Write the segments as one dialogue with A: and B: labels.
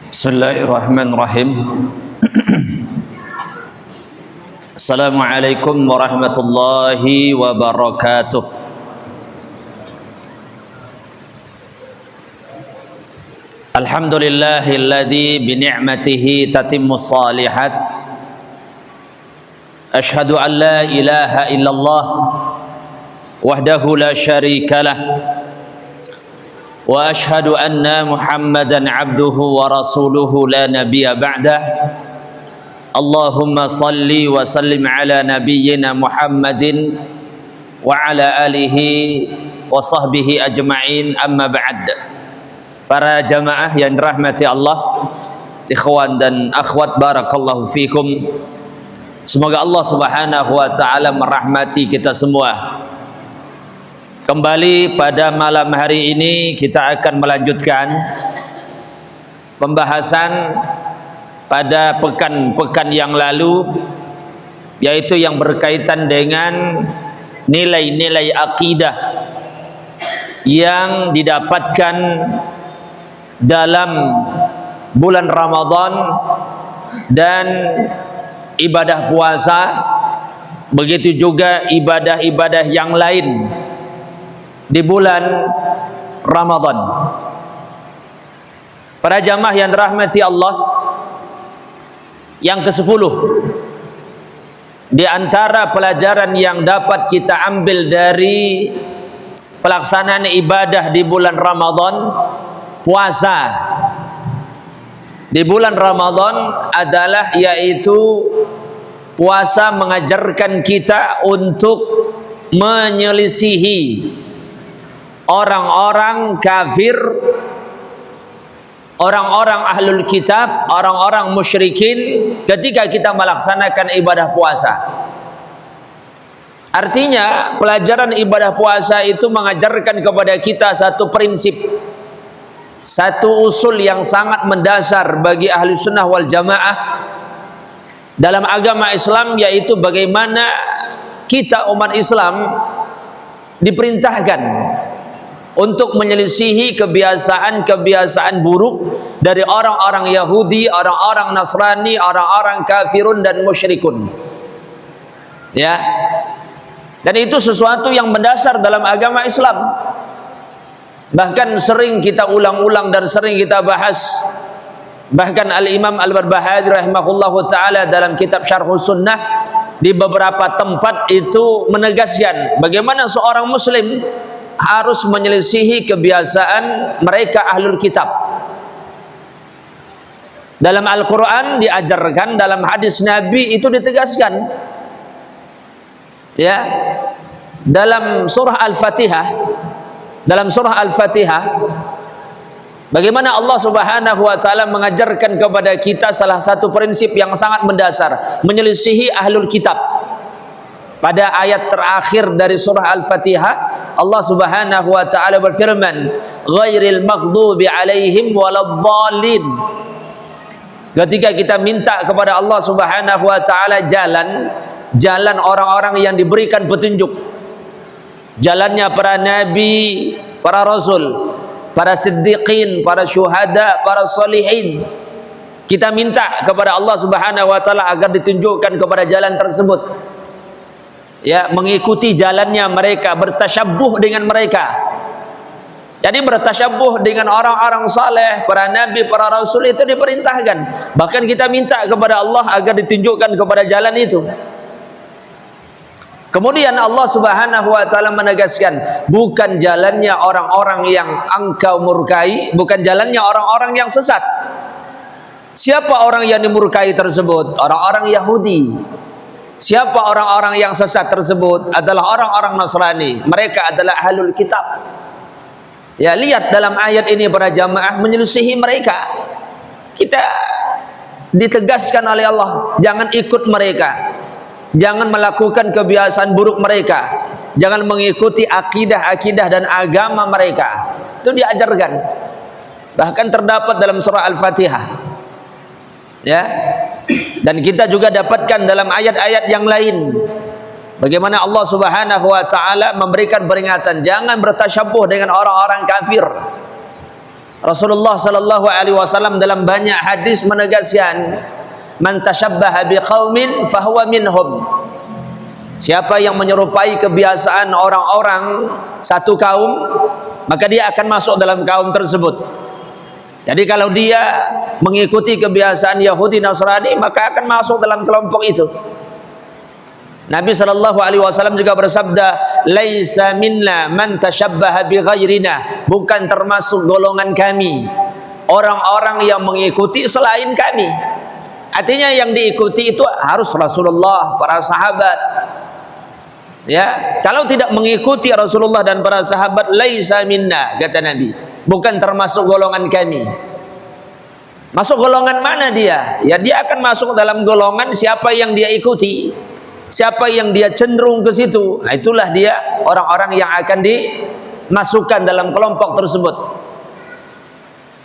A: Bismillahirrahmanirrahim. Assalamualaikum warahmatullahi wabarakatuh. Alhamdulillahilladzi bi ni'matihi tatimmus shalihat. Asyhadu an la ilaha illallah wahdahu la syarikalah. Wa ashhadu anna Muhammadan abduhu wa rasuluhu la nabiyya ba'dah. Allahumma salli wa sallim ala nabiyyina Muhammadin wa ala alihi wa sahbihi ajma'in, amma ba'd. Para jamaah yang dirahmati Allah, ikhwan dan akhwat, barakallahu fikum. Semoga Allah Subhanahu wa taala merahmati kita semua. Kembali pada malam hari ini kita akan melanjutkan pembahasan pada pekan-pekan yang lalu, yaitu yang berkaitan dengan nilai-nilai akidah yang didapatkan dalam bulan Ramadan dan ibadah puasa, begitu juga ibadah-ibadah yang lain di bulan Ramadan. Para jamaah yang dirahmati Allah, yang ke-10 di antara pelajaran yang dapat kita ambil dari pelaksanaan ibadah di bulan Ramadan, puasa di bulan Ramadan adalah yaitu puasa mengajarkan kita untuk menyelisihi orang-orang kafir, orang-orang ahlul kitab, orang-orang musyrikin ketika kita melaksanakan ibadah puasa. Artinya pelajaran ibadah puasa itu mengajarkan kepada kita satu prinsip, satu usul yang sangat mendasar bagi ahli sunnah wal jamaah dalam agama Islam, yaitu bagaimana kita umat Islam diperintahkan untuk menyelisihi kebiasaan-kebiasaan buruk dari orang-orang Yahudi, orang-orang Nasrani, orang-orang kafirun dan musyrikun. Ya. Dan itu sesuatu yang mendasar dalam agama Islam. Bahkan sering kita ulang-ulang dan sering kita bahas. Bahkan Al-Imam Al-Barbahari rahimahullahu taala dalam kitab Syarhus Sunnah di beberapa tempat itu menegaskan bagaimana seorang muslim harus menyelisihi kebiasaan mereka ahlul kitab. Dalam Al-Quran diajarkan, dalam hadis Nabi itu ditegaskan. Ya, dalam surah Al-Fatihah, bagaimana Allah Subhanahu wa taala mengajarkan kepada kita salah satu prinsip yang sangat mendasar, menyelisihi ahlul kitab. Pada ayat terakhir dari surah Al-Fatihah, Allah Subhanahu wa taala berfirman, "Ghairil maghdubi 'alaihim waladdallin." Ketika kita minta kepada Allah Subhanahu wa taala jalan orang-orang yang diberikan petunjuk, jalannya para nabi, para rasul, para siddiqin, para syuhada, para solihin. Kita minta kepada Allah Subhanahu wa taala agar ditunjukkan kepada jalan tersebut. Ya, mengikuti jalannya mereka, bertasyabbuh dengan mereka. Jadi bertasyabbuh dengan orang-orang saleh, para nabi, para rasul itu diperintahkan. Bahkan kita minta kepada Allah agar ditunjukkan kepada jalan itu. Kemudian Allah Subhanahu wa taala menegaskan, bukan jalannya orang-orang yang engkau murkai, bukan jalannya orang-orang yang sesat. Siapa orang yang dimurkai tersebut? Orang-orang Yahudi. Siapa orang-orang yang sesat tersebut? Adalah orang-orang Nasrani. Mereka adalah ahlul kitab. Ya, lihat dalam ayat ini para jamaah, menyelisihi mereka. Kita ditegaskan oleh Allah, jangan ikut mereka, jangan melakukan kebiasaan buruk mereka, jangan mengikuti akidah-akidah dan agama mereka. Itu diajarkan. Bahkan terdapat dalam surah Al-Fatihah. Ya. Dan kita juga dapatkan dalam ayat-ayat yang lain bagaimana Allah Subhanahu wa taala memberikan peringatan, jangan bertasyabuh dengan orang-orang kafir. Rasulullah sallallahu alaihi wasallam dalam banyak hadis menegaskan, man tasyabbaha biqaumin fahuwa minhum. Siapa yang menyerupai kebiasaan orang-orang satu kaum, maka dia akan masuk dalam kaum tersebut. Jadi kalau dia mengikuti kebiasaan Yahudi Nasrani, maka akan masuk dalam kelompok itu. Nabi sallallahu alaihi wasallam juga bersabda, "Laisa minna man tashabbaha bi ghairina." Bukan termasuk golongan kami orang-orang yang mengikuti selain kami. Artinya yang diikuti itu harus Rasulullah, para sahabat. Ya, kalau tidak mengikuti Rasulullah dan para sahabat, laisa minna, kata Nabi, bukan termasuk golongan kami. Masuk golongan mana dia? Ya, dia akan masuk dalam golongan siapa yang dia ikuti, siapa yang dia cenderung ke situ. Nah, itulah dia orang-orang yang akan dimasukkan dalam kelompok tersebut.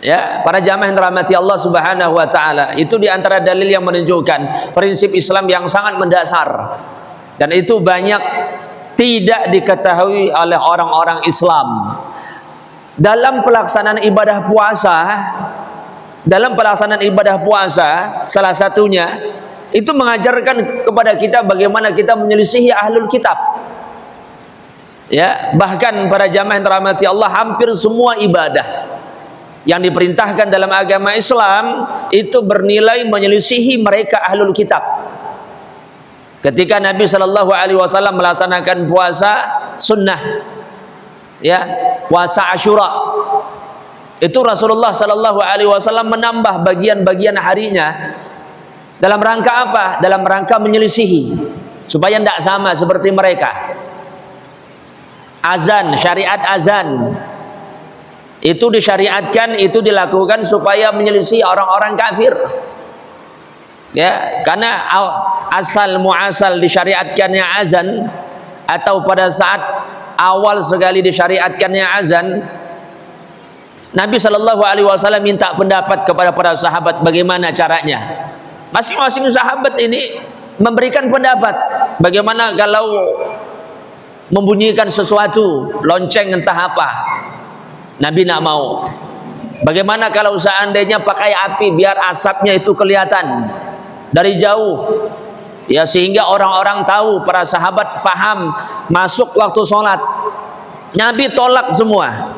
A: Ya, para jamaah yang dirahmati Allah Subhanahu wa taala, itu di antara dalil yang menunjukkan prinsip Islam yang sangat mendasar. Dan itu banyak tidak diketahui oleh orang-orang Islam. Dalam pelaksanaan ibadah puasa, salah satunya itu mengajarkan kepada kita bagaimana kita menyelisihi ahlul kitab. Ya, bahkan para jamaah yang dirahmati Allah, hampir semua ibadah yang diperintahkan dalam agama Islam itu bernilai menyelisihi mereka ahlul kitab. Ketika Nabi sallallahu alaihi wasallam melaksanakan puasa sunnah, ya, puasa Asyura, itu Rasulullah sallallahu alaihi wasallam menambah bagian-bagian harinya dalam rangka apa? Dalam rangka menyelisihi supaya tidak sama seperti mereka. Azan, syariat azan itu disyariatkan, itu dilakukan supaya menyelisih orang-orang kafir. Ya, karena asal muasal disyariatkannya azan, atau pada saat awal sekali disyariatkannya azan, Nabi sallallahu alaihi wasallam minta pendapat kepada para sahabat bagaimana caranya. Masing-masing sahabat ini memberikan pendapat. Bagaimana kalau membunyikan sesuatu, lonceng entah apa. Nabi tidak mau. Bagaimana kalau seandainya pakai api biar asapnya itu kelihatan dari jauh, ya, sehingga orang-orang tahu, para sahabat faham masuk waktu sholat. Nabi tolak semua.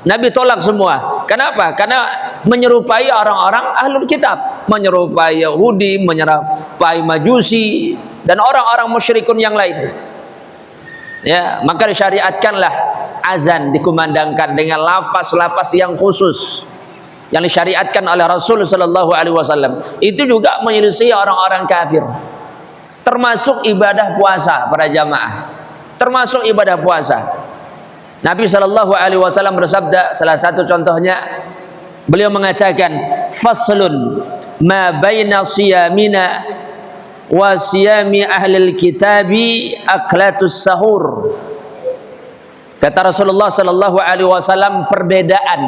A: Nabi tolak semua. Kenapa? Karena menyerupai orang-orang ahlul kitab, menyerupai Yahudi, menyerupai Majusi dan orang-orang musyrikun yang lain. Ya, maka disyariatkanlah azan dikumandangkan dengan lafaz-lafaz yang khusus yang disyariatkan oleh Rasul sallallahu alaihi wasallam. Itu juga menyelisih orang-orang kafir. Termasuk ibadah puasa para jamaah. Termasuk ibadah puasa. Nabi sallallahu alaihi wasallam bersabda, salah satu contohnya beliau mengatakan, faslun ma baina siyamina wa siyami ahlil kitabi aklatus sahur. Kata Rasulullah sallallahu alaihi wasallam, perbedaan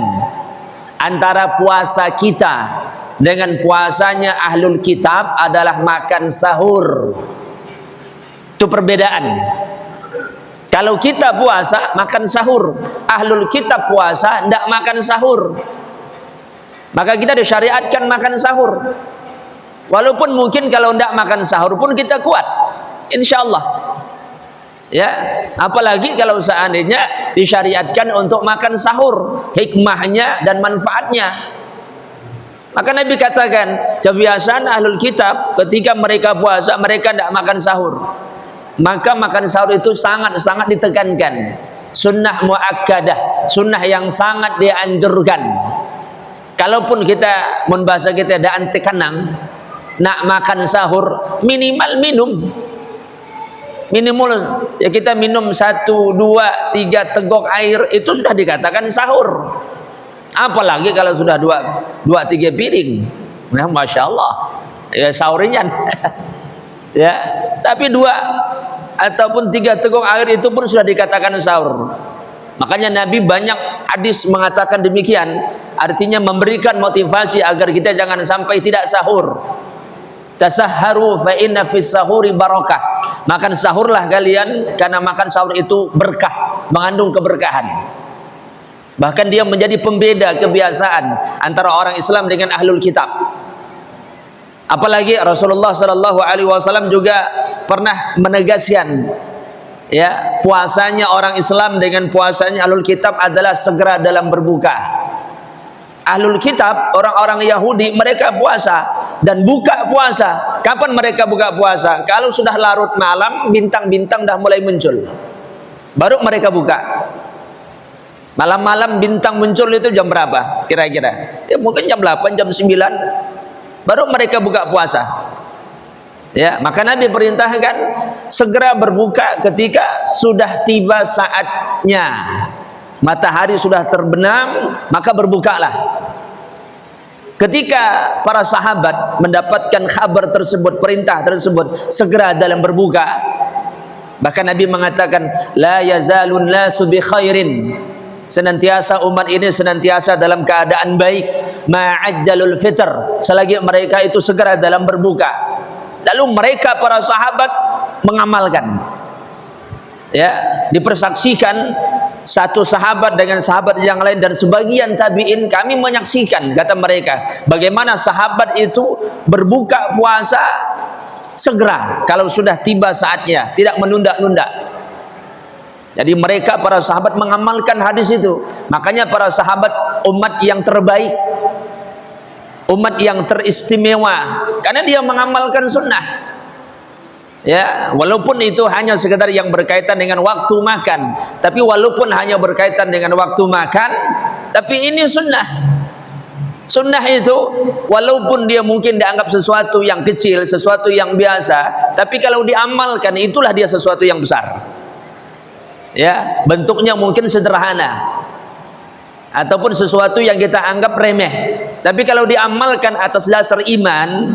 A: antara puasa kita dengan puasanya ahlul kitab adalah makan sahur. Itu perbedaan. Kalau kita puasa makan sahur, ahlul kitab puasa tidak makan sahur. Maka kita disyariatkan makan sahur. Walaupun mungkin kalau tidak makan sahur pun kita kuat, insyaallah. Ya, apalagi kalau seandainya disyariatkan untuk makan sahur, hikmahnya dan manfaatnya. Maka Nabi katakan, kebiasaan ahlul kitab ketika mereka puasa, mereka tidak makan sahur. Maka makan sahur itu sangat-sangat ditekankan. Sunnah muakkadah, sunnah yang sangat dianjurkan. Kalaupun kita membahasa kita ada anti kanang, nak makan sahur, minimal minum. Minimal ya kita minum 1, 2, 3 tegok air itu sudah dikatakan sahur. Apalagi kalau sudah 2, 3 piring. Ya, Masya Allah. Ya sahurnya. Ya, tapi 2 ataupun 3 teguk air itu pun sudah dikatakan sahur. Makanya Nabi banyak hadis mengatakan demikian, artinya memberikan motivasi agar kita jangan sampai tidak sahur. Tasahharu fa inna fis sahuri barakah. Makan sahurlah kalian, karena makan sahur itu berkah, mengandung keberkahan. Bahkan dia menjadi pembeda kebiasaan antara orang Islam dengan ahlul kitab. Apalagi Rasulullah sallallahu alaihi wasallam juga pernah menegaskan, ya, puasanya orang Islam dengan puasanya ahlul kitab adalah segera dalam berbuka. Ahlul kitab, orang-orang Yahudi, mereka puasa dan buka puasa. Kapan mereka buka puasa? Kalau sudah larut malam, bintang-bintang dah mulai muncul, baru mereka buka. Malam-malam bintang muncul itu jam berapa kira-kira? Ya mungkin jam 8, jam 9, baru mereka buka puasa. Ya, maka Nabi perintahkan segera berbuka ketika sudah tiba saatnya. Matahari sudah terbenam, maka berbukalah. Ketika para sahabat mendapatkan kabar tersebut, perintah tersebut, segera dalam berbuka, bahkan Nabi mengatakan, la yazalun nasu bi khairin, senantiasa umat ini senantiasa dalam keadaan baik, ma'ajjalul fitr, selagi mereka itu segera dalam berbuka. Lalu mereka para sahabat mengamalkan, ya, dipersaksikan satu sahabat dengan sahabat yang lain dan sebagian tabi'in, kami menyaksikan, kata mereka, bagaimana sahabat itu berbuka puasa segera kalau sudah tiba saatnya, tidak menunda-nunda. Jadi mereka para sahabat mengamalkan hadis itu. Makanya para sahabat umat yang terbaik, umat yang teristimewa, karena dia mengamalkan sunnah. Ya, walaupun itu hanya sekedar yang berkaitan dengan waktu makan, tapi walaupun hanya berkaitan dengan waktu makan, tapi ini sunnah. Sunnah itu walaupun dia mungkin dianggap sesuatu yang kecil, sesuatu yang biasa, tapi kalau diamalkan itulah dia sesuatu yang besar. Ya, bentuknya mungkin sederhana ataupun sesuatu yang kita anggap remeh, tapi kalau diamalkan atas dasar iman,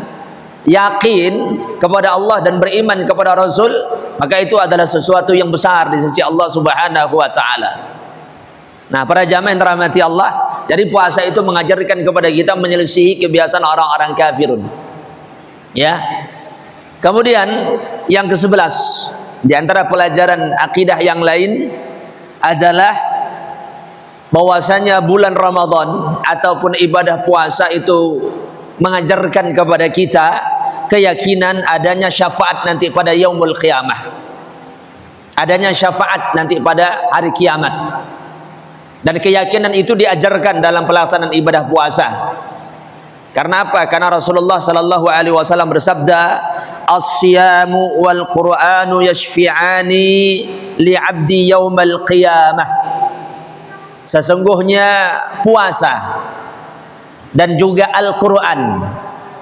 A: yakin kepada Allah dan beriman kepada Rasul, maka itu adalah sesuatu yang besar di sisi Allah Subhanahu wa taala. Nah, para jamaah yang dirahmati Allah, jadi puasa itu mengajarkan kepada kita menyelisihi kebiasaan orang-orang kafirun. Ya. Kemudian yang ke-11 di antara pelajaran akidah yang lain adalah bahwasanya bulan Ramadan ataupun ibadah puasa itu mengajarkan kepada kita keyakinan adanya syafaat nanti pada yaumul qiyamah, adanya syafaat nanti pada hari kiamat, dan keyakinan itu diajarkan dalam pelaksanaan ibadah puasa. Karena apa? Karena Rasulullah sallallahu alaihi wasallam bersabda, as-siyamu wal qur'anu yashfi'ani li'abdi yaumal qiyamah. Sesungguhnya puasa dan juga Al-Quran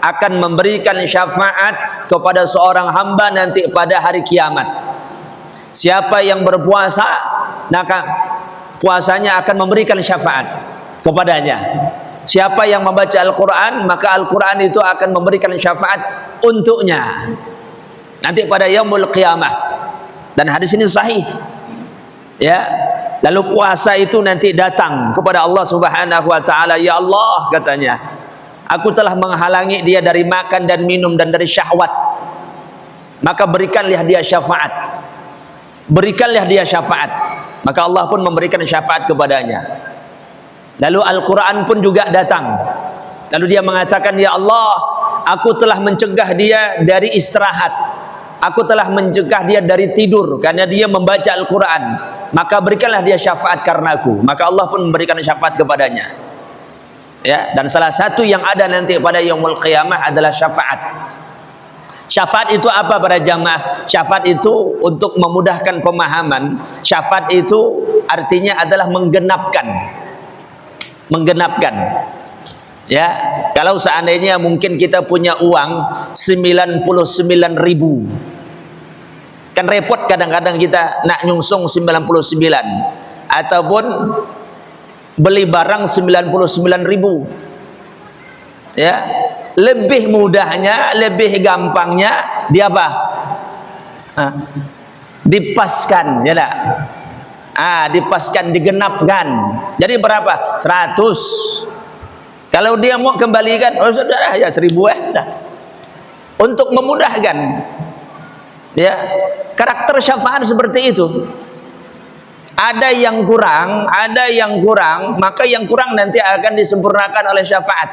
A: akan memberikan syafaat kepada seorang hamba nanti pada hari kiamat. Siapa yang berpuasa, maka puasanya akan memberikan syafaat kepadanya. Siapa yang membaca Al-Quran, maka Al-Quran itu akan memberikan syafaat untuknya nanti pada yaumul qiyamah. Dan hadis ini sahih. Ya, lalu puasa itu nanti datang kepada Allah Subhanahu wa taala, ya Allah, katanya, aku telah menghalangi dia dari makan dan minum dan dari syahwat, maka berikanlah dia syafaat, berikanlah dia syafaat. Maka Allah pun memberikan syafaat kepadanya. Lalu Al-Quran pun juga datang, lalu dia mengatakan, ya Allah, aku telah mencegah dia dari istirahat, aku telah mencegah dia dari tidur karena dia membaca Al-Quran, maka berikanlah dia syafaat karena aku. Maka Allah pun memberikan syafaat kepadanya. Ya, dan salah satu yang ada nanti pada yaumul qiyamah adalah syafaat. Syafaat itu apa para jamaah? Syafaat itu untuk memudahkan pemahaman. Syafaat itu artinya adalah menggenapkan. Menggenapkan. Ya, kalau seandainya mungkin kita punya uang 99.000, kan repot kadang-kadang kita nak nyungsung 99, ataupun beli barang 99.000. Ya, lebih mudahnya, lebih gampangnya dia apa? dipaskan, ya tak? Dipaskan, digenapkan. Jadi berapa? 100. Kalau dia mau kembalikan, oh sudah ya 1000 dah. Untuk memudahkan, ya, karakter syafaat seperti itu. Ada yang kurang, maka yang kurang nanti akan disempurnakan oleh syafaat.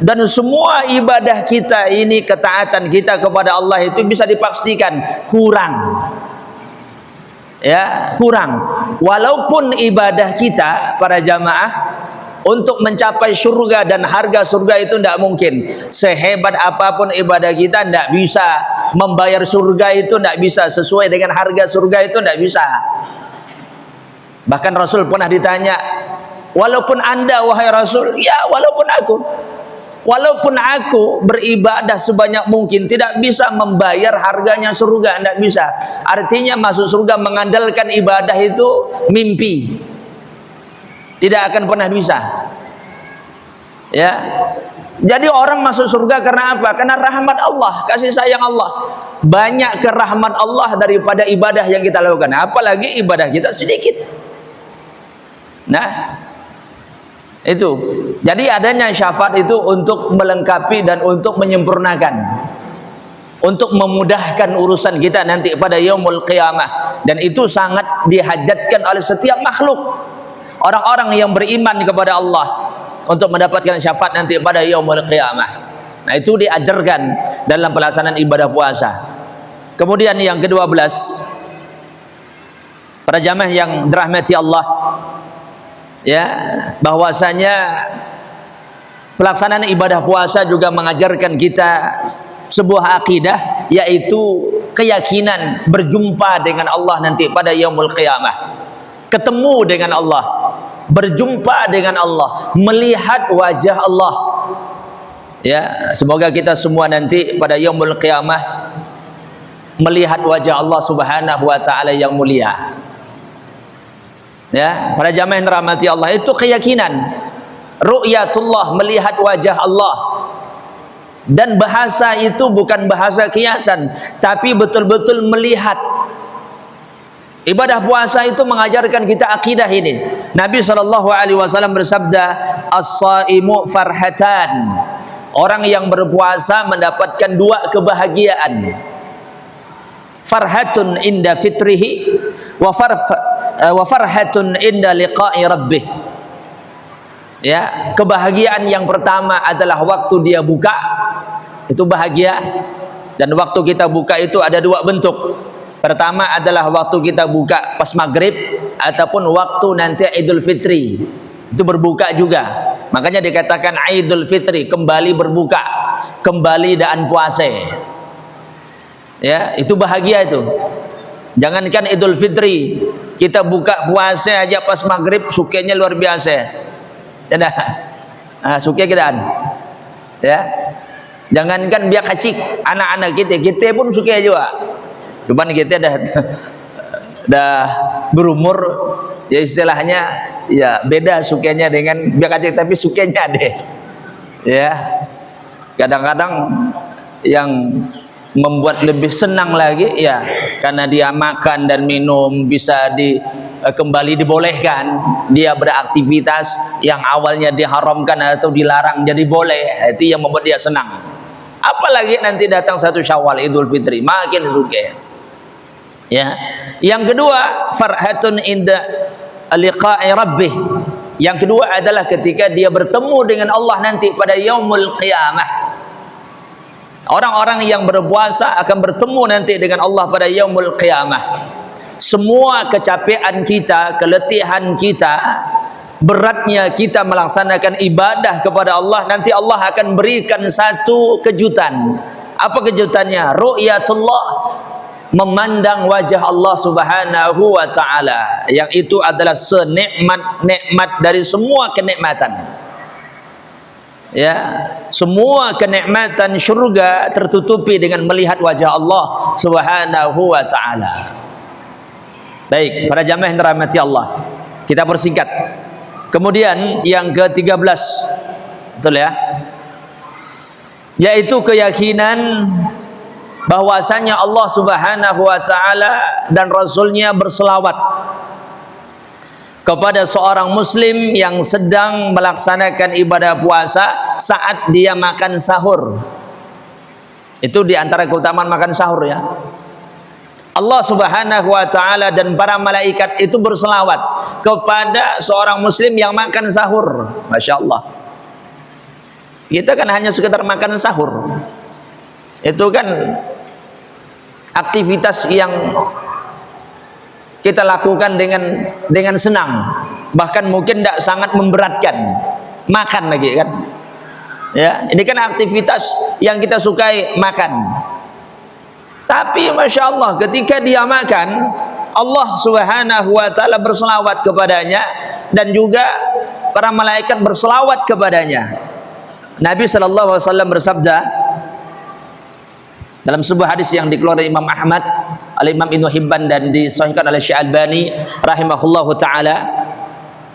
A: Dan semua ibadah kita ini, ketaatan kita kepada Allah itu bisa dipastikan kurang. Ya, kurang. Walaupun ibadah kita para jamaah untuk mencapai surga dan harga surga itu tidak mungkin. Sehebat apapun ibadah kita tidak bisa membayar surga, itu tidak bisa sesuai dengan harga surga, itu tidak bisa. Bahkan Rasul pernah ditanya, walaupun anda wahai Rasul, ya walaupun aku beribadah sebanyak mungkin tidak bisa membayar harganya surga, tidak bisa. Artinya masuk surga mengandalkan ibadah itu mimpi, tidak akan pernah bisa. Ya, jadi orang masuk surga karena apa? Karena rahmat Allah, kasih sayang Allah. Banyak kerahmat Allah daripada ibadah yang kita lakukan, apalagi ibadah kita sedikit. Nah, itu. Jadi adanya syafaat itu untuk melengkapi dan untuk menyempurnakan, untuk memudahkan urusan kita nanti pada yaumul qiyamah. Dan itu sangat dihajatkan oleh setiap makhluk, orang-orang yang beriman kepada Allah, untuk mendapatkan syafaat nanti pada yaumul qiyamah. Nah, itu diajarkan dalam pelaksanaan ibadah puasa. Kemudian yang ke-12, para jamaah yang dirahmati Allah, ya, bahwasanya pelaksanaan ibadah puasa juga mengajarkan kita sebuah akidah, yaitu keyakinan berjumpa dengan Allah nanti pada yaumul qiyamah, ketemu dengan Allah, berjumpa dengan Allah, melihat wajah Allah. Ya, semoga kita semua nanti pada yaumul qiyamah melihat wajah Allah Subhanahu wa taala yang mulia. Ya, para jamaah yang dirahmati Allah, itu keyakinan ru'yatullah, melihat wajah Allah. Dan bahasa itu bukan bahasa kiasan, tapi betul-betul melihat. Ibadah puasa itu mengajarkan kita akidah ini. Nabi SAW bersabda, as-saimu farhatan. Orang yang berpuasa mendapatkan 2 kebahagiaan. Farhatun inda fitrihi wa farhatun inda liqa'i rabbih. Ya, kebahagiaan yang pertama adalah waktu dia buka, itu bahagia. Dan waktu kita buka itu ada 2 bentuk. Pertama adalah waktu kita buka pas maghrib, ataupun waktu nanti Idul Fitri, itu berbuka juga. Makanya dikatakan Idul Fitri, kembali berbuka, kembali daan puasa. Ya, itu bahagia itu. Jangankan Idul Fitri, kita buka puasa aja pas maghrib, sukanya luar biasa. Jadi, suka kita. Ya, jangankan biar kacik anak-anak kita pun suka juga. Cuman kita dah berumur, ya istilahnya ya beda sukanya dengan biar kacik, tapi sukanya deh. Ya, kadang-kadang yang membuat lebih senang lagi, ya, karena dia makan dan minum bisa kembali dibolehkan, dia beraktivitas yang awalnya diharamkan atau dilarang jadi boleh, itu yang membuat dia senang. Apalagi nanti datang 1 Syawal, Idul Fitri, makin suka. Ya, yang kedua farhatun inda liqa'i rabbih. Yang kedua adalah ketika dia bertemu dengan Allah nanti pada yaumul qiyamah. Orang-orang yang berpuasa akan bertemu nanti dengan Allah pada yaumul qiyamah. Semua kecapean kita, keletihan kita, beratnya kita melaksanakan ibadah kepada Allah, nanti Allah akan berikan 1 kejutan. Apa kejutannya? Ru'yatullah, memandang wajah Allah Subhanahu wa taala, yang itu adalah senikmat-nikmat dari semua kenikmatan. Ya, semua kenikmatan syurga tertutupi dengan melihat wajah Allah Subhanahu wa taala. Baik, para jamaah yang dirahmati Allah, kita persingkat. Kemudian yang ke-13, betul ya, yaitu keyakinan bahwasanya Allah Subhanahu wa taala dan Rasulnya berselawat kepada seorang muslim yang sedang melaksanakan ibadah puasa saat dia makan sahur. Itu di antara keutamaan makan sahur ya. Allah Subhanahu wa taala dan para malaikat itu berselawat kepada seorang muslim yang makan sahur. Masya Allah. Kita kan hanya sekedar makan sahur. Itu kan aktivitas yang kita lakukan dengan senang, bahkan mungkin tidak sangat memberatkan. Makan lagi kan, ya ini kan aktivitas yang kita sukai, makan. Tapi masya Allah, ketika dia makan, Allah Subhanahu wa taala berselawat kepadanya dan juga para malaikat berselawat kepadanya. Nabi sallallahu alaihi wasallam bersabda dalam sebuah hadis yang dikeluarkan Imam Ahmad, Al-Imam Ibnu Hibban dan disahihkan oleh Syekh Albani rahimahullahu taala.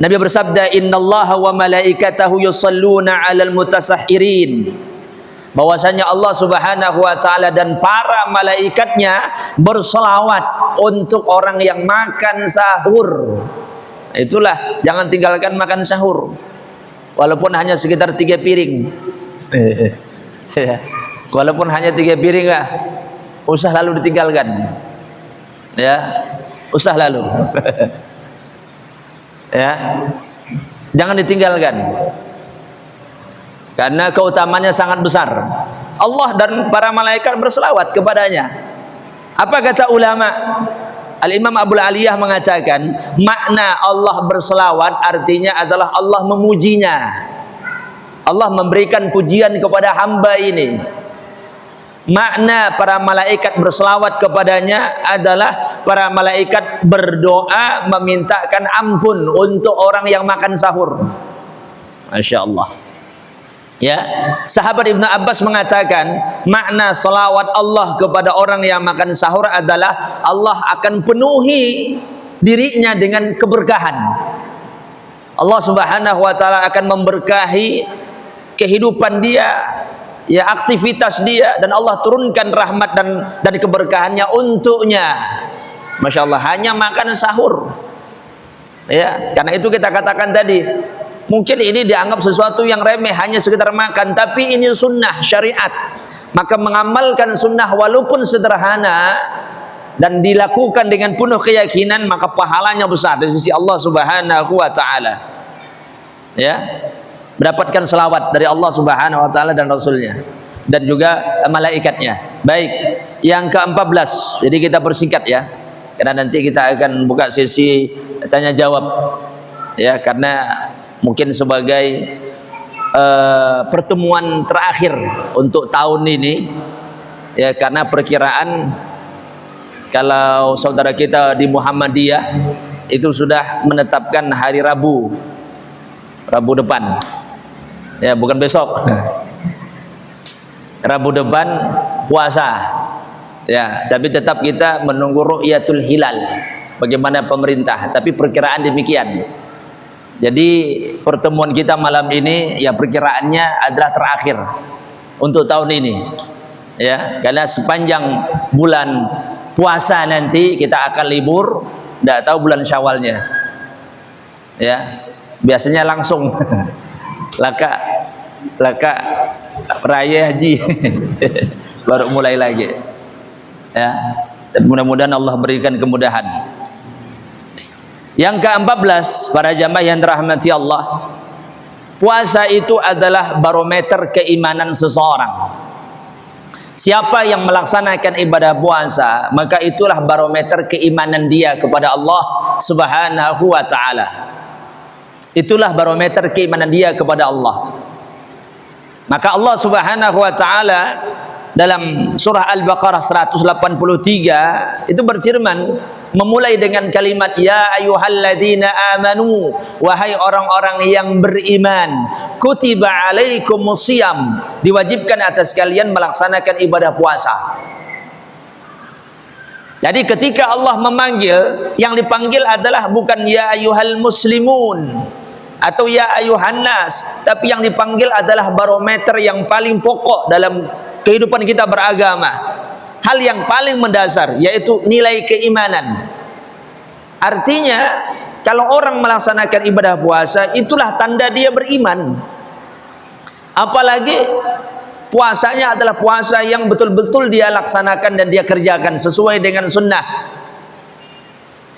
A: Nabi bersabda, "Innallaha wa malaikatahu yusalluna 'alal mutasahhirin." Bahwasanya Allah Subhanahu wa taala dan para malaikatnya berselawat untuk orang yang makan sahur. Itulah, jangan tinggalkan makan sahur. Walaupun hanya sekitar 3 piring. Walaupun hanya 3 piring lah, usah lalu ditinggalkan. Ya, usah lalu. Ya, jangan ditinggalkan. Karena keutamanya sangat besar. Allah dan para malaikat berselawat kepadanya. Apa kata ulama? Al-Imam Abul Aliyah mengatakan, makna Allah berselawat artinya adalah Allah memujinya. Allah memberikan pujian kepada hamba ini. Makna para malaikat berselawat kepadanya adalah para malaikat berdoa memintakan ampun untuk orang yang makan sahur. Masya Allah. Ya, sahabat Ibnu Abbas mengatakan makna selawat Allah kepada orang yang makan sahur adalah Allah akan penuhi dirinya dengan keberkahan. Allah Subhanahu wa taala akan memberkahi kehidupan dia, ya, aktivitas dia, dan Allah turunkan rahmat dan keberkahannya untuknya. Masya Allah, hanya makan sahur. Ya, karena itu kita katakan tadi, mungkin ini dianggap sesuatu yang remeh, hanya sekedar makan, tapi ini sunnah syariat. Maka mengamalkan sunnah walaupun sederhana dan dilakukan dengan penuh keyakinan, maka pahalanya besar di sisi Allah Subhanahu wa taala. Ya, mendapatkan selawat dari Allah Subhanahu wa taala dan Rasulnya dan juga malaikatnya. Baik, yang ke-14. Jadi kita bersingkat ya, karena nanti kita akan buka sesi tanya jawab ya, karena mungkin sebagai pertemuan terakhir untuk tahun ini ya, karena perkiraan kalau saudara kita di Muhammadiyah itu sudah menetapkan hari Rabu depan ya, bukan besok. Rabu depan puasa ya, tapi tetap kita menunggu ru'yatul hilal bagaimana pemerintah, tapi perkiraan demikian. Jadi pertemuan kita malam ini ya perkiraannya adalah terakhir untuk tahun ini ya, karena sepanjang bulan puasa nanti kita akan libur, tidak tahu bulan Syawalnya ya, biasanya langsung laka raya haji baru mulai lagi ya, dan mudah-mudahan Allah berikan kemudahan. Yang ke-14, para jamaah yang dirahmati Allah, puasa itu adalah barometer keimanan seseorang. Siapa yang melaksanakan ibadah puasa, maka itulah barometer keimanan dia kepada Allah Subhanahu wa taala. Itulah barometer keimanan dia kepada Allah. Maka Allah Subhanahu wa taala dalam surah Al-Baqarah 183 itu berfirman, memulai dengan kalimat ya ayyuhalladzina amanu, wahai orang-orang yang beriman, kutiba alaikumusiyam, diwajibkan atas kalian melaksanakan ibadah puasa. Jadi ketika Allah memanggil, yang dipanggil adalah bukan ya ayyuhal muslimun atau ya ayyuhan nas, tapi yang dipanggil adalah barometer yang paling pokok dalam kehidupan kita beragama. hal yang paling mendasar, yaitu nilai keimanan. Artinya kalau orang melaksanakan ibadah puasa, itulah tanda dia beriman. Apalagi puasanya adalah puasa yang betul-betul dia laksanakan dan dia kerjakan sesuai dengan sunnah.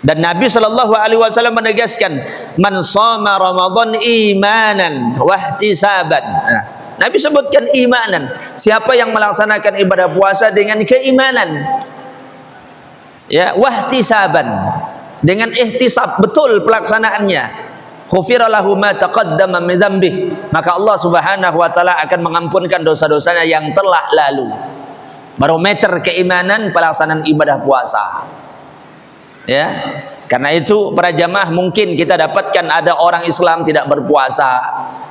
A: Dan Nabi SAW menegaskan, man shoma Ramadan imanan wahtisaban. Nah, Nabi sebutkan imanan, siapa yang melaksanakan ibadah puasa dengan keimanan, ya, wahtisaban, dengan ihtisab, betul pelaksanaannya, ghufira lahu ma taqaddama min dzambih, maka Allah Subhanahu wa taala akan mengampunkan dosa-dosanya yang telah lalu. Barometer keimanan pelaksanaan ibadah puasa. Ya, karena itu para jamaah, mungkin kita dapatkan ada orang Islam tidak berpuasa,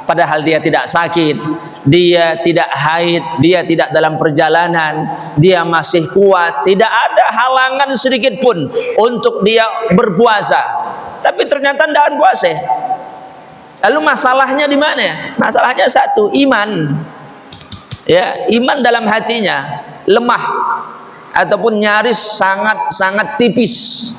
A: padahal dia tidak sakit, dia tidak haid, dia tidak dalam perjalanan, dia masih kuat, tidak ada halangan sedikit pun untuk dia berpuasa, tapi ternyata tidak puasa. Lalu masalahnya di mana? Masalahnya satu, iman. Ya, iman dalam hatinya lemah ataupun nyaris sangat tipis.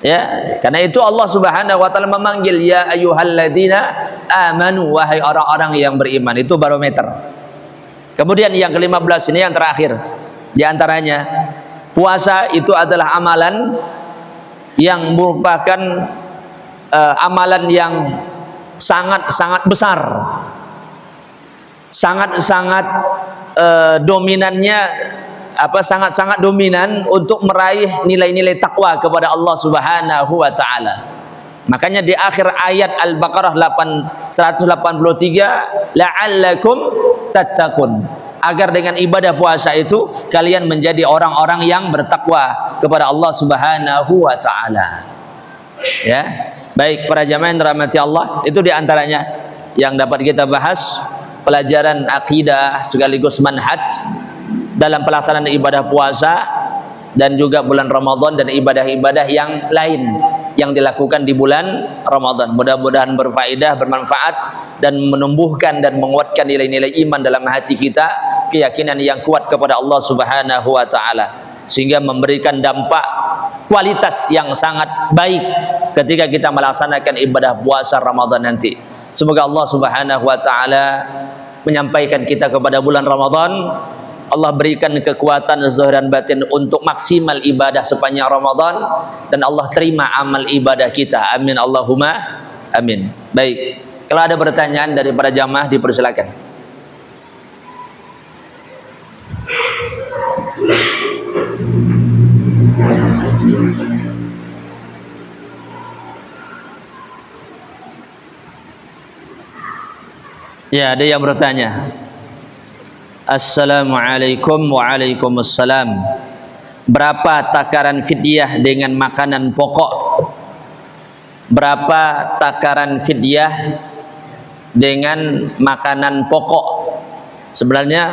A: Ya, karena itu Allah Subhanahu wa taala memanggil, ya ayyuhalladzina amanu, wahai orang-orang yang beriman. Itu barometer. Kemudian yang ke-15 ini yang terakhir. Di antaranya, puasa itu adalah amalan yang merupakan amalan yang sangat besar. Sangat dominannya, sangat dominan untuk meraih nilai-nilai takwa kepada Allah Subhanahu wa taala. Makanya di akhir ayat Al-Baqarah 183, la'allakum tattaqun, agar dengan ibadah puasa itu kalian menjadi orang-orang yang bertakwa kepada Allah Subhanahu wa taala. Ya, baik para jamaah yang dirahmati Allah, itu di antaranya yang dapat kita bahas, pelajaran akidah sekaligus manhaj dalam pelaksanaan ibadah puasa dan juga bulan Ramadan dan ibadah-ibadah yang lain yang dilakukan di bulan Ramadan. Mudah-mudahan berfaedah, bermanfaat, dan menumbuhkan dan menguatkan nilai-nilai iman dalam hati kita, keyakinan yang kuat kepada Allah Subhanahu wa taala, sehingga memberikan dampak kualitas yang sangat baik ketika kita melaksanakan ibadah puasa Ramadan nanti. Semoga Allah Subhanahu wa taala menyampaikan kita kepada bulan Ramadan. Allah berikan kekuatan zahir dan batin untuk maksimal ibadah sepanjang Ramadan, dan Allah terima amal ibadah kita. Amin Allahumma amin. Baik, kalau ada pertanyaan dari para jamaah dipersilakan. Ya, ada yang bertanya. Assalamualaikum. Waalaikumsalam. Berapa takaran fidyah dengan makanan pokok? Berapa takaran fidyah dengan makanan pokok? Sebenarnya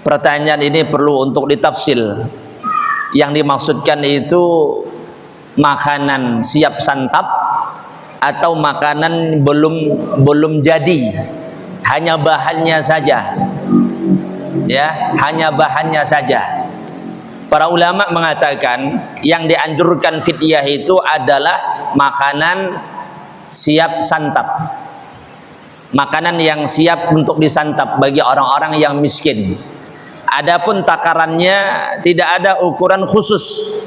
A: pertanyaan ini perlu untuk ditafsil. Yang dimaksudkan itu makanan siap santap atau makanan belum jadi, hanya bahannya saja. Ya, hanya bahannya saja. Para ulama mengatakan yang dianjurkan fidyah itu adalah makanan siap santap, makanan yang siap untuk disantap bagi orang-orang yang miskin. Adapun takarannya tidak ada ukuran khusus,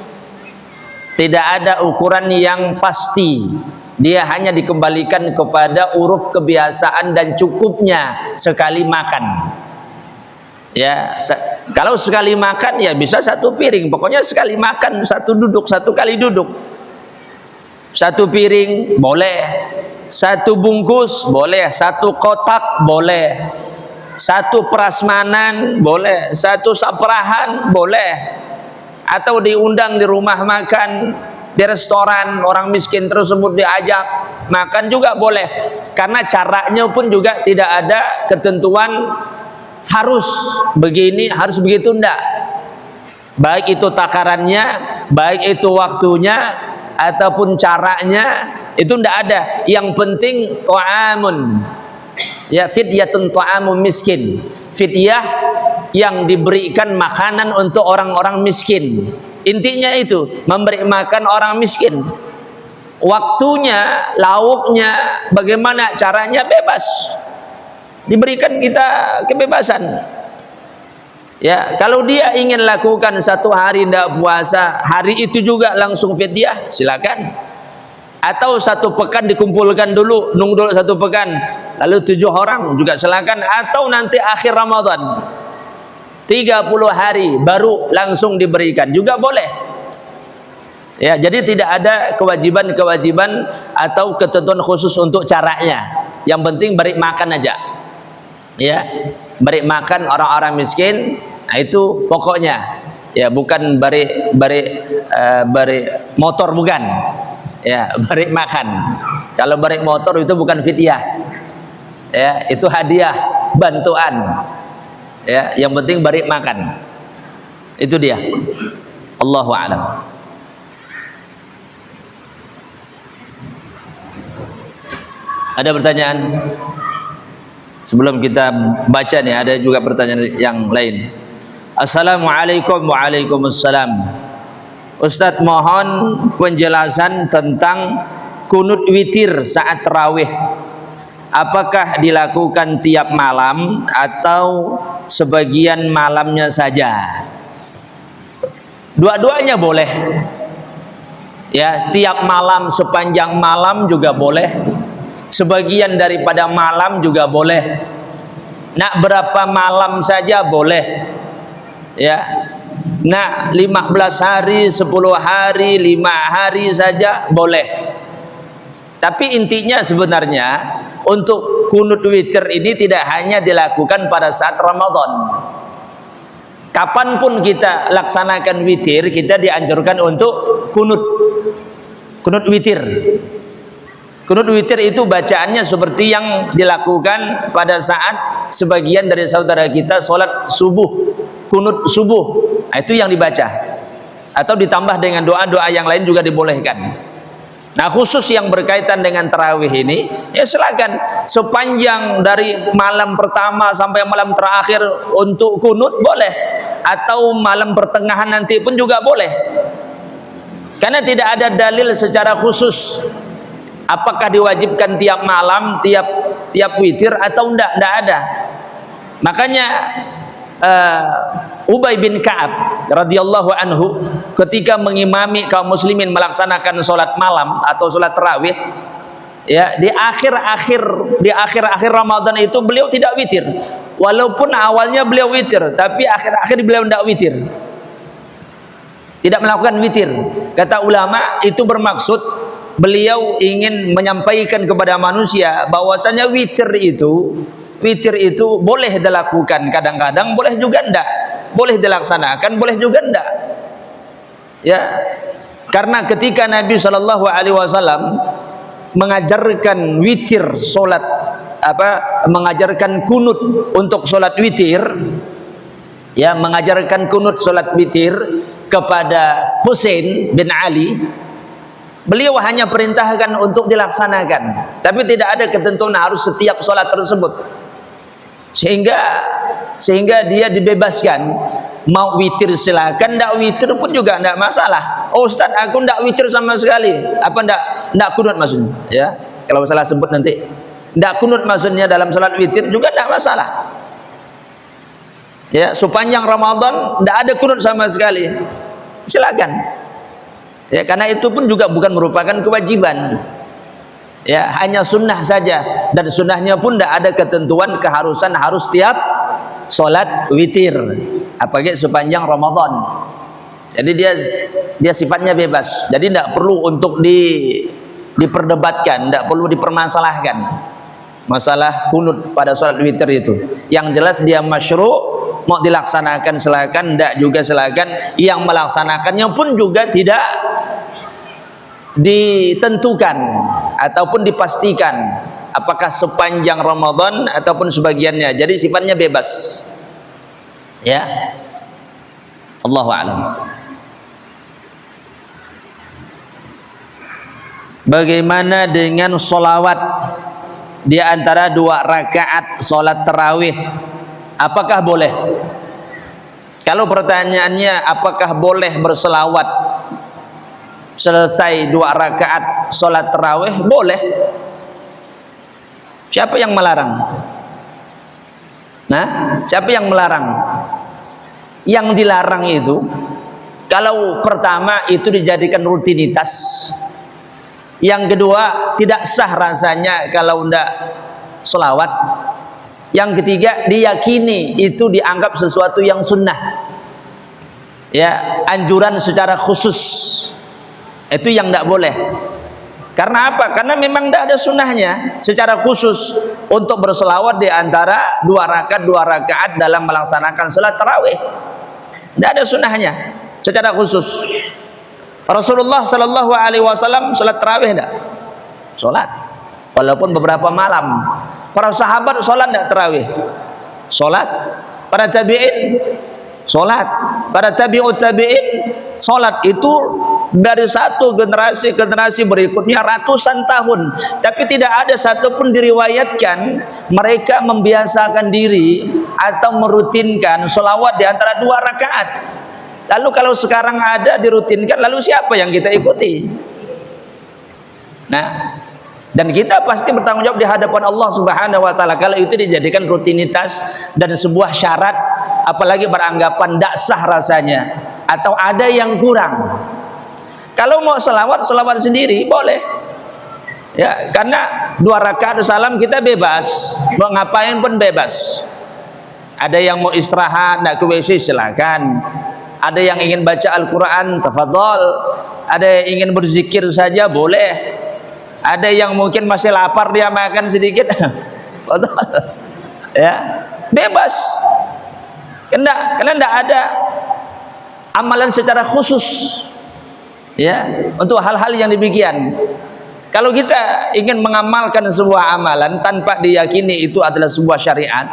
A: tidak ada ukuran yang pasti. Dia hanya dikembalikan kepada uruf kebiasaan dan cukupnya sekali makan. Ya, kalau sekali makan ya bisa satu piring. Pokoknya sekali makan, satu kali duduk. Satu piring boleh, satu bungkus boleh, satu kotak boleh, satu prasmanan boleh, satu saprahan boleh, atau diundang di rumah makan, di restoran, orang miskin tersebut diajak makan juga boleh. Karena caranya pun juga tidak ada ketentuan harus begini, harus begitu, enggak. Baik itu takarannya, baik itu waktunya, ataupun caranya, itu enggak ada. Yang penting ta'amun, ya, fidyatun ta'amun miskin. Fidyah yang diberikan makanan untuk orang-orang miskin. Intinya itu, memberi makan orang miskin. Waktunya, lauknya, bagaimana caranya, bebas. Diberikan kita kebebasan. Ya, kalau dia ingin lakukan 1 hari tidak puasa, hari itu juga langsung fidyah, silakan. Atau 1 pekan dikumpulkan dulu, nunggu dulu 1 pekan, lalu 7 orang juga silakan. Atau nanti akhir Ramadan 30 hari baru langsung diberikan juga boleh. Ya, jadi tidak ada kewajiban-kewajiban atau ketentuan khusus untuk caranya. Yang penting beri makan aja. Ya, beri makan orang-orang miskin. Nah, itu pokoknya. Ya, bukan beri motor, bukan. Ya, beri makan. Kalau beri motor itu bukan fidyah. Ya, itu hadiah, bantuan. Ya, yang penting beri makan. Itu dia. Allahu a'lam. Ada pertanyaan? Sebelum kita baca nih, ada juga pertanyaan yang lain. Assalamualaikum. Waalaikumsalam. Ustadz, mohon penjelasan tentang kunut witir saat tarawih. Apakah dilakukan tiap malam atau sebagian malamnya saja? Dua-duanya boleh. Ya, tiap malam, sepanjang malam juga boleh. Sebagian daripada malam juga boleh. Nak berapa malam saja boleh. Ya. Nak 15 hari, 10 hari, 5 hari saja boleh. Tapi intinya sebenarnya untuk kunut witir ini tidak hanya dilakukan pada saat Ramadan. Kapanpun kita laksanakan witir, kita dianjurkan untuk kunut witir. Kunut witir itu bacaannya seperti yang dilakukan pada saat sebagian dari saudara kita sholat subuh, kunut subuh. Nah, itu yang dibaca. Atau ditambah dengan doa-doa yang lain juga dibolehkan. Nah, khusus yang berkaitan dengan tarawih ini, ya silakan. Sepanjang dari malam pertama sampai malam terakhir untuk kunut boleh. Atau malam pertengahan nanti pun juga boleh. Karena tidak ada dalil secara khusus. Apakah diwajibkan tiap malam, tiap witir atau enggak ada. Makanya Ubay bin Ka'ab radhiyallahu anhu ketika mengimami kaum muslimin melaksanakan sholat malam atau sholat tarawih, ya, di akhir Ramadan itu beliau tidak witir. Walaupun awalnya beliau witir, tapi akhir-akhir beliau tidak witir. Tidak melakukan witir. Kata ulama, itu bermaksud beliau ingin menyampaikan kepada manusia bahwasanya witir itu boleh dilakukan kadang-kadang, boleh juga enggak, boleh dilaksanakan, boleh juga enggak. Ya, karena ketika Nabi Shallallahu Alaihi Wasallam mengajarkan witir solat, mengajarkan kunut untuk solat witir, ya, mengajarkan kunut solat witir kepada Husain bin Ali. Beliau hanya perintahkan untuk dilaksanakan, tapi tidak ada ketentuan harus setiap sholat tersebut. Sehingga dia dibebaskan. Mau witir silakan, tidak witir pun juga tidak masalah. Oh Ustaz, aku tidak witir sama sekali. Apa tidak kunut maksudnya? Ya, kalau salah sebut nanti. Tidak kunut maksudnya dalam sholat witir juga tidak masalah. Ya, sepanjang Ramadan tidak ada kunut sama sekali. Silakan. Ya, karena itu pun juga bukan merupakan kewajiban. Ya, hanya sunnah saja, dan sunnahnya pun tidak ada ketentuan keharusan harus tiap sholat witir, apalagi sepanjang Ramadan. Jadi dia sifatnya bebas. Jadi tidak perlu untuk diperdebatkan, tidak perlu dipermasalahkan masalah kunut pada sholat witir itu. Yang jelas dia masyru', mau dilaksanakan silakan, tidak juga silakan. Yang melaksanakannya pun juga tidak ditentukan ataupun dipastikan apakah sepanjang Ramadan ataupun sebagiannya. Jadi sifatnya bebas. Ya. Allahu a'lam. Bagaimana dengan sholawat di antara 2 rakaat sholat tarawih? Apakah boleh? Kalau pertanyaannya apakah boleh berselawat selesai 2 rakaat sholat tarawih, boleh. Siapa yang melarang? Nah, siapa yang melarang? Yang dilarang itu, kalau pertama itu dijadikan rutinitas, yang kedua tidak sah rasanya kalau tidak selawat, yang ketiga diyakini itu dianggap sesuatu yang sunnah, ya, anjuran secara khusus, itu yang tidak boleh. Karena apa? Karena memang tidak ada sunnahnya secara khusus untuk berselawat di antara 2 rakaat dalam melaksanakan salat tarawih. Tidak ada sunnahnya secara khusus. Rasulullah Shallallahu Alaihi Wasallam salat tarawih tidak? Salat, walaupun beberapa malam. Para sahabat salat tidak tarawih? Salat. Para tabi'in salat. Para tabi'ut tabi'in salat. Itu dari satu generasi ke generasi berikutnya ratusan tahun, tapi tidak ada satupun diriwayatkan mereka membiasakan diri atau merutinkan selawat di antara 2 rakaat. Lalu kalau sekarang ada dirutinkan, lalu siapa yang kita ikuti? Nah, dan kita pasti bertanggung jawab di hadapan Allah Subhanahu wa taala kalau itu dijadikan rutinitas dan sebuah syarat, apalagi beranggapan tidak sah rasanya atau ada yang kurang. Kalau mau selawat sendiri boleh, ya, karena 2 rakaat salam kita bebas, mau ngapain pun bebas. Ada yang mau istirahat, nak ke WC silakan. Ada yang ingin baca Al-Quran, tafadhol. Ada yang ingin berzikir saja boleh. Ada yang mungkin masih lapar, dia makan sedikit, ya, bebas. Karena tidak ada amalan secara khusus, ya, untuk hal-hal yang demikian. Kalau kita ingin mengamalkan sebuah amalan tanpa diyakini itu adalah sebuah syariat,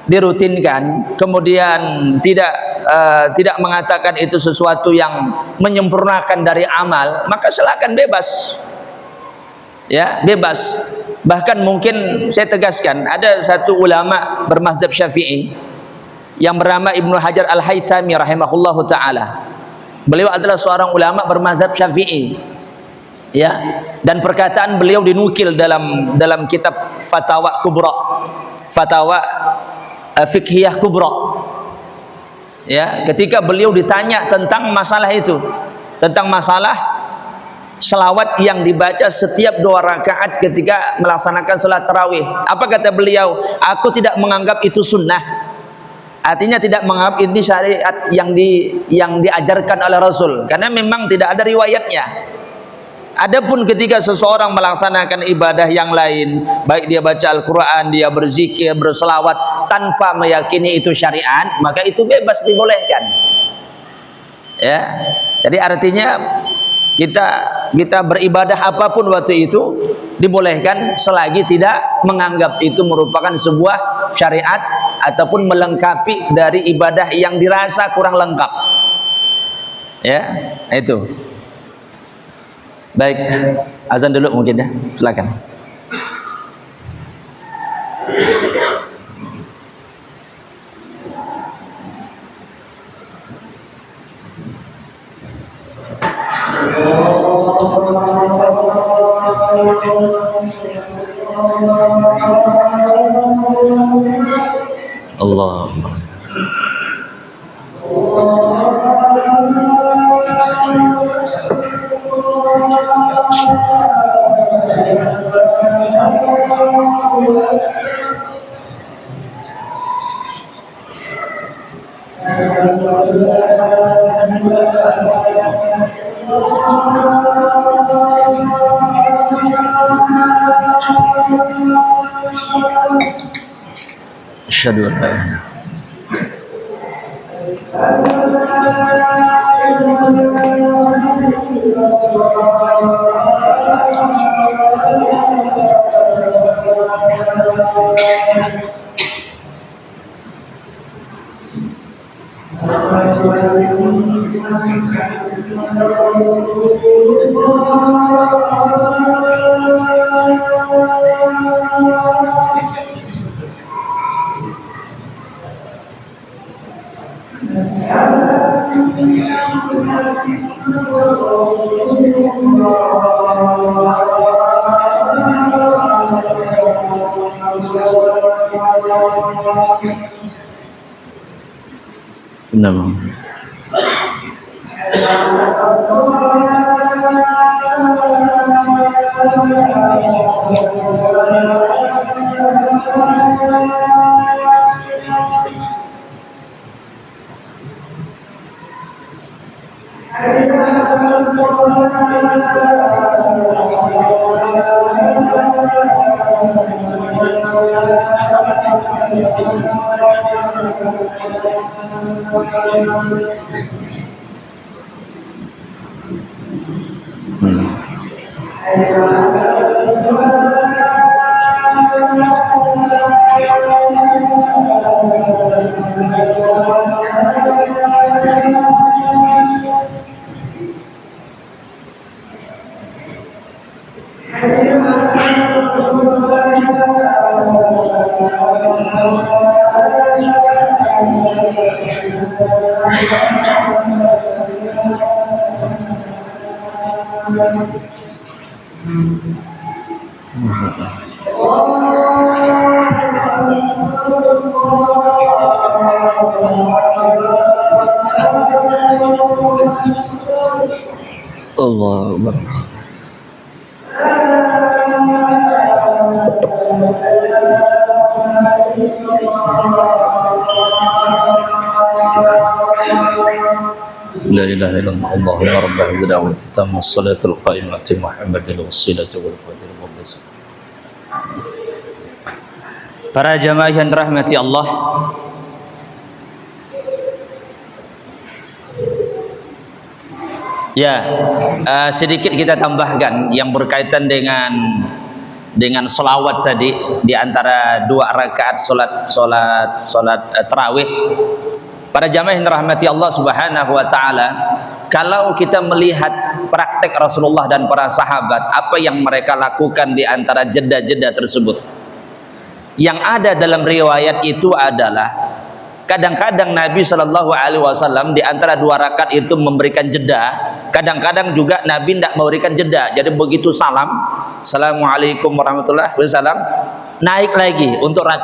A: dirutinkan, kemudian tidak mengatakan itu sesuatu yang menyempurnakan dari amal, maka silakan bebas, ya, bebas. Bahkan mungkin saya tegaskan, ada satu ulama bermadzhab Syafi'i yang bernama Ibnu Hajar Al-Haytami rahimahullahu taala. Beliau adalah seorang ulama bermadzhab Syafi'i, ya, dan perkataan beliau dinukil dalam kitab Fatawa Kubra, Fatawa Fiqhiyah Kubra. Ya, ketika beliau ditanya tentang masalah itu, tentang masalah selawat yang dibaca setiap 2 rakaat ketika melaksanakan salat tarawih, apa kata beliau? Aku tidak menganggap itu sunnah. Artinya tidak menganggap ini syariat yang diajarkan oleh Rasul, karena memang tidak ada riwayatnya. Adapun ketika seseorang melaksanakan ibadah yang lain, baik dia baca Al-Quran, dia berzikir, berselawat tanpa meyakini itu syariat, maka itu bebas, dibolehkan. Ya, jadi artinya kita beribadah apapun waktu itu dibolehkan selagi tidak menganggap itu merupakan sebuah syariat ataupun melengkapi dari ibadah yang dirasa kurang lengkap. Ya, itu. Baik, azan dulu mungkin ya, silakan. Allah. Asyhadu an la ilaha illallah. Nama. Allahu Akbar. La ilaha illallah Allahumma rabb hadhihi da'wati tamma as-salatul qa'imati Muhammadin wassilatu wal fadil wa bisu. Para jamaah yang dirahmati Allah, ya, sedikit kita tambahkan yang berkaitan dengan selawat tadi di antara 2 rakaat salat tarawih. Para jamaah yang dirahmati Allah Subhanahu wa taala, kalau kita melihat praktek Rasulullah dan para sahabat, apa yang mereka lakukan di antara jeda-jeda tersebut, yang ada dalam riwayat itu adalah kadang-kadang Nabi Shallallahu Alaihi Wasallam di antara 2 rakaat itu memberikan jeda, kadang-kadang juga Nabi tidak memberikan jeda. Jadi begitu salam, Assalamualaikum warahmatullahi wabarakatuh, naik lagi untuk 2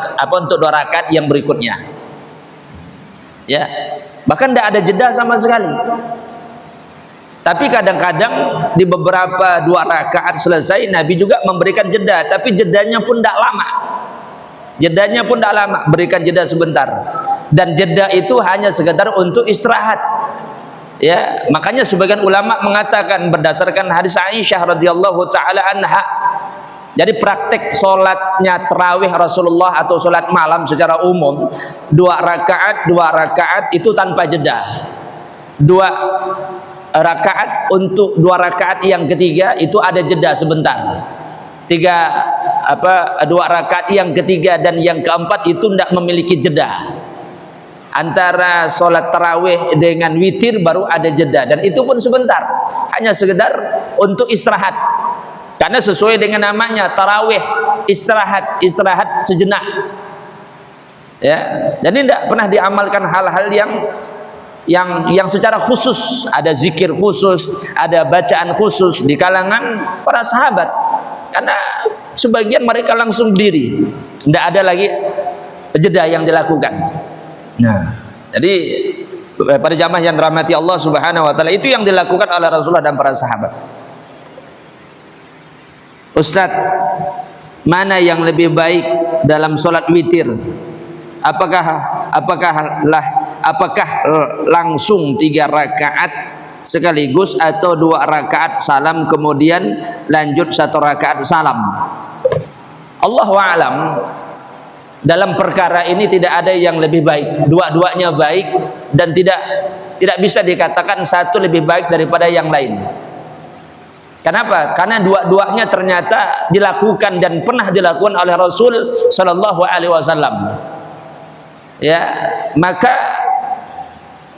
A: rakaat yang berikutnya. Ya, bahkan tidak ada jeda sama sekali. Tapi kadang-kadang di beberapa 2 rakaat selesai Nabi juga memberikan jeda, tapi jedanya pun tidak lama. Jedanya pun tidak lama, berikan jeda sebentar. Dan jeda itu hanya sekedar untuk istirahat. Ya, makanya sebagian ulama mengatakan berdasarkan hadis Aisyah radhiyallahu taala anha, jadi praktek sholatnya tarawih Rasulullah atau sholat malam secara umum 2 rakaat itu tanpa jeda. 2 rakaat, untuk 2 rakaat yang ketiga itu ada jeda sebentar. 2 rakaat yang ketiga dan yang keempat itu tidak memiliki jeda. Antara sholat tarawih dengan witir baru ada jeda, dan itu pun sebentar, hanya sekedar untuk istirahat. Karena sesuai dengan namanya tarawih, istirahat sejenak. Ya, jadi tidak pernah diamalkan hal-hal yang secara khusus, ada zikir khusus, ada bacaan khusus di kalangan para sahabat. Karena sebagian mereka langsung berdiri, tidak ada lagi jeda yang dilakukan. Nah, jadi para jamaah yang dirahmati Allah Subhanahu wa taala, itu yang dilakukan oleh Rasulullah dan para sahabat. Ustaz, mana yang lebih baik dalam sholat witir? Apakah langsung 3 rakaat sekaligus atau 2 rakaat salam kemudian lanjut 1 rakaat salam? Allahu a'lam. Dalam perkara ini tidak ada yang lebih baik, dua-duanya baik, dan tidak bisa dikatakan satu lebih baik daripada yang lain. Kenapa? Karena dua-duanya ternyata dilakukan dan pernah dilakukan oleh Rasul Shallallahu Alaihi Wasallam. Ya, maka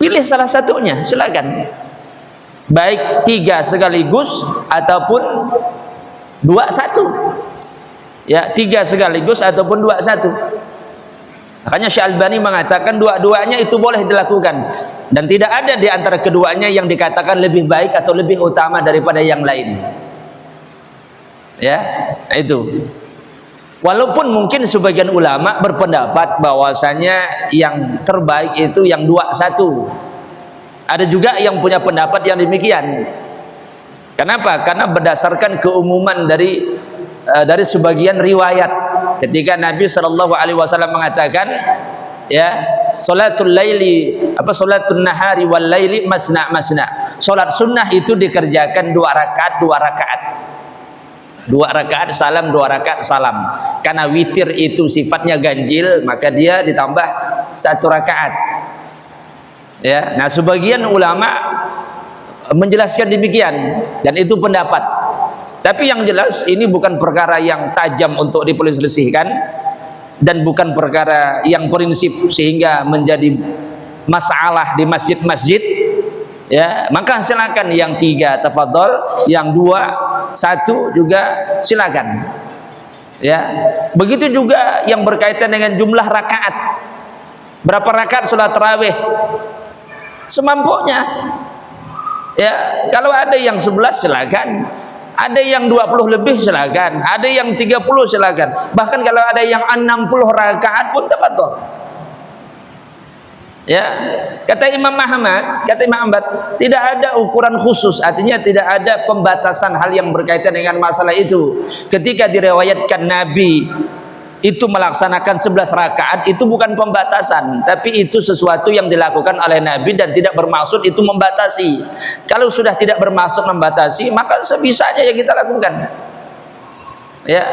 A: pilih salah satunya, silakan. Baik 3 sekaligus ataupun 2-1. Ya, 3 sekaligus ataupun 2-1. Makanya Syekh Albani mengatakan dua-duanya itu boleh dilakukan, dan tidak ada di antara keduanya yang dikatakan lebih baik atau lebih utama daripada yang lain. Ya, itu. Walaupun mungkin sebagian ulama berpendapat bahwasanya yang terbaik itu yang 2-1. Ada juga yang punya pendapat yang demikian. Kenapa? Karena berdasarkan keumuman dari sebagian riwayat ketika Nabi SAW mengatakan, ya, salatul laili salatul nahari wal laili masna masna. Salat sunnah itu dikerjakan 2 rakaat 2 rakaat. 2 rakaat salam, 2 rakaat salam. Karena witir itu sifatnya ganjil, maka dia ditambah 1 rakaat. Ya, nah sebagian ulama menjelaskan demikian dan itu pendapat. Tapi yang jelas ini bukan perkara yang tajam untuk diperselisihkan dan bukan perkara yang prinsip sehingga menjadi masalah di masjid-masjid. Ya, maka silakan yang 3 tafadhol, yang 2 1 juga silakan. Ya, begitu juga yang berkaitan dengan jumlah rakaat. Berapa rakaat salat tarawih? Semampunya. Ya, kalau ada yang 11 silakan. Ada yang 20 lebih silakan. Ada yang 30 silakan. Bahkan kalau ada yang 60 rakaat pun tafadhol. Ya, kata Imam Ahmad, tidak ada ukuran khusus, artinya tidak ada pembatasan hal yang berkaitan dengan masalah itu. Ketika diriwayatkan Nabi itu melaksanakan 11 rakaat, itu bukan pembatasan, tapi itu sesuatu yang dilakukan oleh Nabi dan tidak bermaksud itu membatasi. Kalau sudah tidak bermaksud membatasi, maka sebisanya yang kita lakukan. Ya,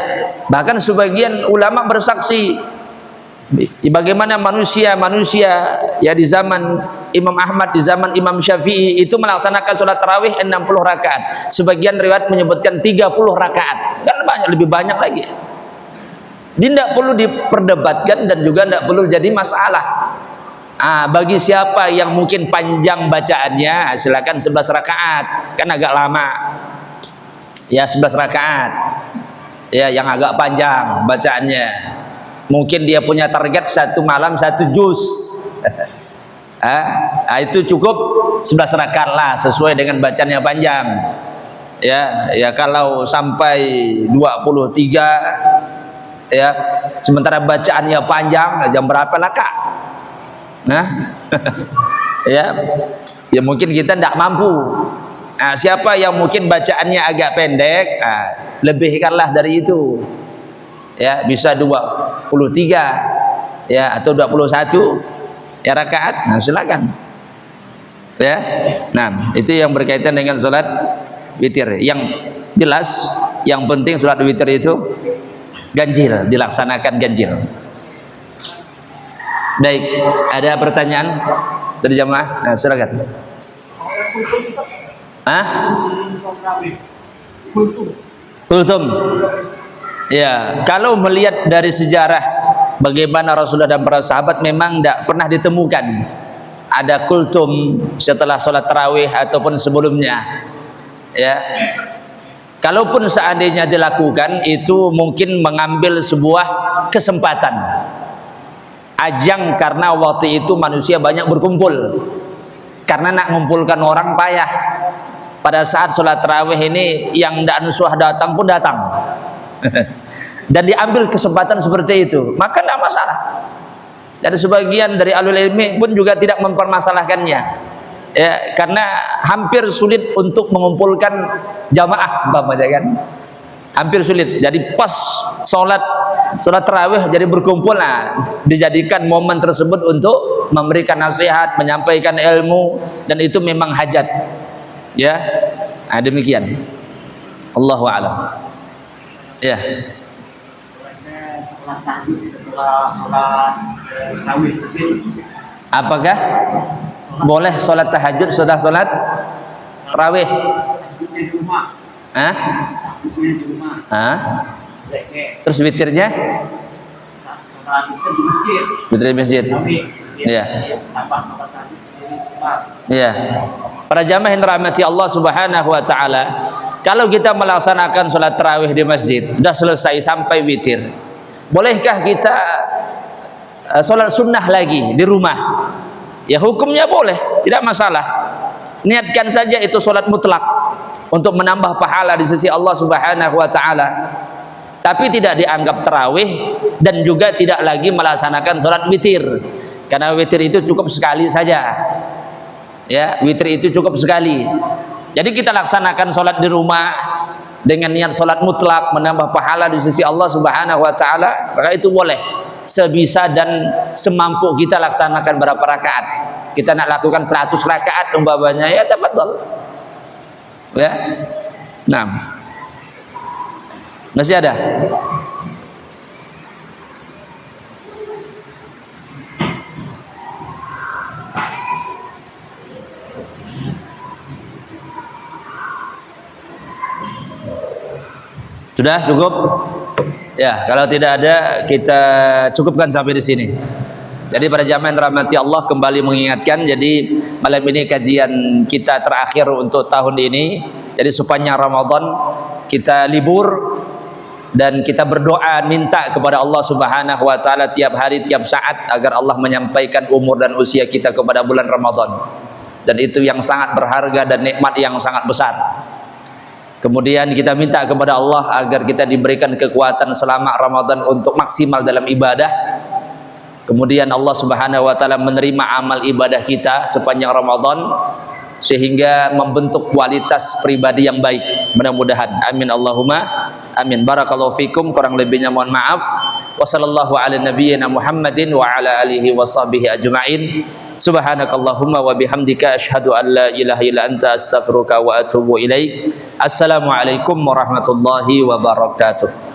A: bahkan sebagian ulama bersaksi bagaimana manusia ya di zaman Imam Ahmad, di zaman Imam Syafi'i itu melaksanakan sholat tarawih 60 rakaat. Sebagian riwayat menyebutkan 30 rakaat. Kan lebih banyak lagi. Ini tidak perlu diperdebatkan dan juga tidak perlu jadi masalah. Bagi siapa yang mungkin panjang bacaannya, silakan 11 rakaat. Kan agak lama. Ya, 11 rakaat. Ya, yang agak panjang bacaannya. Mungkin dia punya target 1 malam 1 juz. Itu cukup 11 rakaat lah, sesuai dengan bacaannya panjang. Ya kalau sampai 23 ya, sementara bacaannya panjang, jam berapa lah Kak? Nah, ya mungkin kita tidak mampu. Siapa yang mungkin bacaannya agak pendek, lebihkanlah dari itu. Ya, bisa 23 ya atau 21 ya rakaat. Nah, silakan. Ya. Nah, itu yang berkaitan dengan salat witir. Yang jelas, yang penting salat witir itu ganjil, dilaksanakan ganjil. Baik, ada pertanyaan dari jamaah? Nah, silakan. Kultum. Ya, kalau melihat dari sejarah bagaimana Rasulullah dan para sahabat, memang tidak pernah ditemukan ada kultum setelah sholat tarawih ataupun sebelumnya. Ya, kalaupun seandainya dilakukan, itu mungkin mengambil sebuah kesempatan ajang, karena waktu itu manusia banyak berkumpul, karena nak mengumpulkan orang payah. Pada saat sholat tarawih ini yang tidak nusuh datang pun datang. Dan diambil kesempatan seperti itu, maka tidak masalah. Dan sebagian dari ahlul ilmi pun juga tidak mempermasalahkannya, ya, karena hampir sulit untuk mengumpulkan jamaah, kan? Hampir sulit. Jadi pas sholat tarawih jadi berkumpul, dijadikan momen tersebut untuk memberikan nasihat, menyampaikan ilmu, dan itu memang hajat. Ya, demikian. Allahu a'lam. Ya. Setelah sholat tarawih, apakah boleh sholat tahajud setelah sholat tarawih? Terus witirnya? Witir di masjid. Iya. Iya. Para jamaah yang dirahmati Allah Subhanahu wa taala, kalau kita melaksanakan sholat tarawih di masjid, sudah selesai sampai witir, bolehkah kita sholat sunnah lagi di rumah? Ya, hukumnya boleh, tidak masalah. Niatkan saja itu sholat mutlak untuk menambah pahala di sisi Allah Subhanahu wa taala. tapi tidak dianggap tarawih, dan juga tidak lagi melaksanakan sholat witir, karena witir itu cukup sekali saja ya, witir itu cukup sekali. Jadi kita laksanakan sholat di rumah dengan niat sholat mutlak, menambah pahala di sisi Allah Subhanahu wa Ta'ala, maka itu boleh. Sebisa dan semampu kita laksanakan berapa rakaat. Kita nak lakukan 100 rakaat umpamanya, ya tafadhol ya. Nah, masih ada? Sudah cukup? Ya, kalau tidak ada kita cukupkan sampai di sini. Jadi para jamaah yang dirahmati Allah, kembali mengingatkan, jadi malam ini kajian kita terakhir untuk tahun ini. Jadi sepanjang Ramadan kita libur dan kita berdoa minta kepada Allah Subhanahu wa Ta'ala tiap hari, tiap saat, agar Allah menyampaikan umur dan usia kita kepada bulan Ramadan. Dan itu yang sangat berharga dan nikmat yang sangat besar. Kemudian kita minta kepada Allah agar kita diberikan kekuatan selama Ramadan untuk maksimal dalam ibadah. Kemudian Allah Subhanahu wa Ta'ala menerima amal ibadah kita sepanjang Ramadan, sehingga membentuk kualitas pribadi yang baik, mudah-mudahan. Amin Allahumma amin. Barakallahu fikum, kurang lebihnya mohon maaf. Wassallallahu ala nabiyyina Muhammadin wa ala alihi washabihi ajma'in. Subhanakallahumma wa bihamdika asyhadu an la ilaha illa anta astaghfiruka wa atubu ilaik. Assalamualaikum warahmatullahi wabarakatuh.